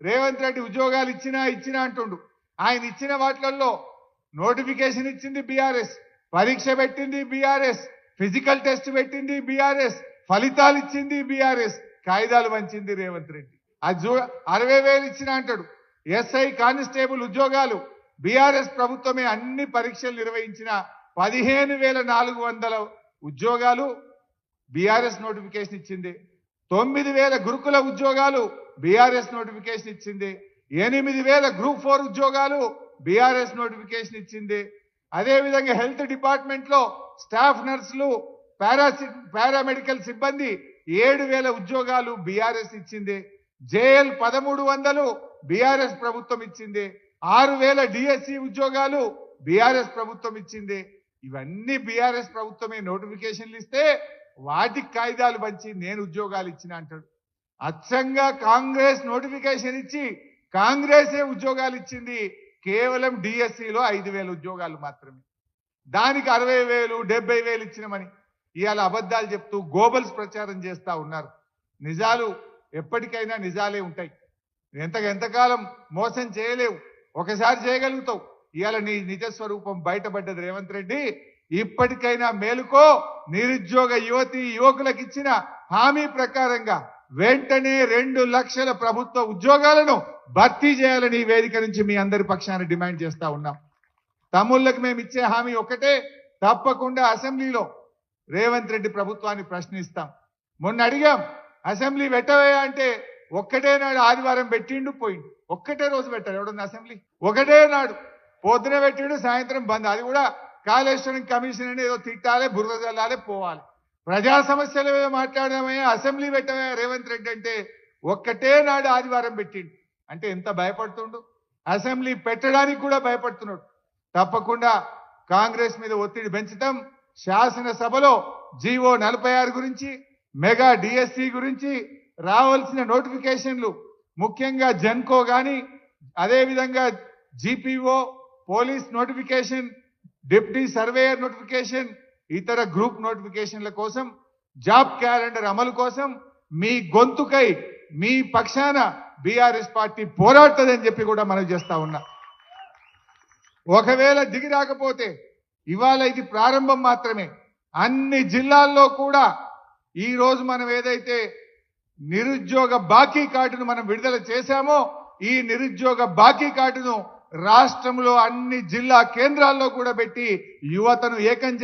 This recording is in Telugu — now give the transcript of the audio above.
రేవంత్ రెడ్డి ఉద్యోగాలు ఇచ్చినా అంటుండు. ఆయన ఇచ్చిన వాటిల్లో నోటిఫికేషన్ ఇచ్చింది బీఆర్ఎస్, పరీక్ష పెట్టింది బీఆర్ఎస్, ఫిజికల్ టెస్ట్ పెట్టింది బీఆర్ఎస్, ఫలితాలు ఇచ్చింది బీఆర్ఎస్, కాయిదాలు వంచింది రేవంత్ రెడ్డి. అది 60,000 ఇచ్చినా అంటాడు. ఎస్ఐ కానిస్టేబుల్ ఉద్యోగాలు బీఆర్ఎస్ ప్రభుత్వమే అన్ని పరీక్షలు నిర్వహించిన 15,400 ఉద్యోగాలు బీఆర్ఎస్ నోటిఫికేషన్ ఇచ్చింది. 9,000 గురుకుల ఉద్యోగాలు బీఆర్ఎస్ నోటిఫికేషన్ ఇచ్చింది. 8,000 గ్రూప్ 4 ఉద్యోగాలు బీఆర్ఎస్ నోటిఫికేషన్ ఇచ్చింది. అదేవిధంగా హెల్త్ డిపార్ట్మెంట్ లో స్టాఫ్ నర్సులు, పారామెడికల్ సిబ్బంది 7,000 ఉద్యోగాలు బీఆర్ఎస్ ఇచ్చింది. జేఎల్ 1300 బీఆర్ఎస్ ప్రభుత్వం ఇచ్చింది. 6,000 డిఎస్సి ఉద్యోగాలు బీఆర్ఎస్ ప్రభుత్వం ఇచ్చింది. ఇవన్నీ బీఆర్ఎస్ ప్రభుత్వమే నోటిఫికేషన్లు ఇస్తే వాటికి కాయిదాలు పంచి నేను ఉద్యోగాలు ఇచ్చిన అంటాడు. అచ్చంగా కాంగ్రెస్ నోటిఫికేషన్ ఇచ్చి కాంగ్రెసే ఉద్యోగాలు ఇచ్చింది. కేవలం డిఎస్సిలో 5,000 ఉద్యోగాలు మాత్రమే. దానికి 60,000 70,000 ఇచ్చినమని ఇవాళ అబద్ధాలు చెప్తూ గోబల్స్ ప్రచారం చేస్తా ఉన్నారు. నిజాలు ఎప్పటికైనా నిజాలే ఉంటాయి. ఎంతకాలం మోసం చేయలేవు, ఒకసారి చేయగలుగుతావు. ఇవాళ నీ నిజ స్వరూపం బయటపడ్డది. రేవంత్ రెడ్డి ఇప్పటికైనా మేలుకో. నిరుద్యోగ యువకులకు ఇచ్చిన హామీ ప్రకారంగా వెంటనే 2 లక్షల ప్రభుత్వ ఉద్యోగాలను భర్తీ చేయాలని ఈ వేదిక నుంచి మీ అందరి పక్షాన డిమాండ్ చేస్తా ఉన్నాం. తమ్ముళ్ళకి మేము ఇచ్చే హామీ ఒకటే, తప్పకుండా అసెంబ్లీలో రేవంత్ రెడ్డి ప్రభుత్వాన్ని ప్రశ్నిస్తాం. మొన్న అడిగాం అసెంబ్లీ పెట్టవే అంటే ఒక్కటే నాడు ఆదివారం పెట్టిండు పోయిండు. ఒక్కటే రోజు పెట్టారు ఎవడన్నా అసెంబ్లీ? ఒకటే నాడు పొద్దున పెట్టిండు, సాయంత్రం బంద్. అది కూడా కాళేశ్వరం కమిషన్ అని ఏదో తిట్టాలి, బురద జల్లాలి, పోవాలి. ప్రజా సమస్యల మీద మాట్లాడమయ్యా, అసెంబ్లీ పెట్టవే రేవంత్ రెడ్డి అంటే ఒక్కటే నాడు ఆదివారం పెట్టిండు. అంటే ఎంత భయపడుతుండు, అసెంబ్లీ పెట్టడానికి కూడా భయపడుతున్నాడు. తప్పకుండా కాంగ్రెస్ మీద ఒత్తిడి పెంచుతాం. శాసనసభలో జీవో 46 గురించి, మెగా డిఎస్సి గురించి రావాల్సిన నోటిఫికేషన్లు, ముఖ్యంగా జెన్కో కానీ, అదేవిధంగా GPO, police notification, deputy surveyor notification, ఇతర గ్రూప్ నోటిఫికేషన్ల కోసం, జాబ్ క్యాలెండర్ అమలు కోసం మీ గొంతుకై మీ పక్షాన బీఆర్ఎస్ పార్టీ పోరాడుతుందని చెప్పి కూడా మనం చేస్తా ఉన్నా. ఒకవేళ దిగి రాకపోతే ఇవాళ ఇది ప్రారంభం మాత్రమే. అన్ని జిల్లాల్లో కూడా ఈ రోజు మనం ఏదైతే నిరుద్యోగ బాకీ కార్డును మనం విడుదల చేశామో, ఈ నిరుద్యోగ బాకీ కార్డును రాష్ట్రంలో అన్ని జిల్లా కేంద్రాల్లో కూడా పెట్టి యువతను ఏకం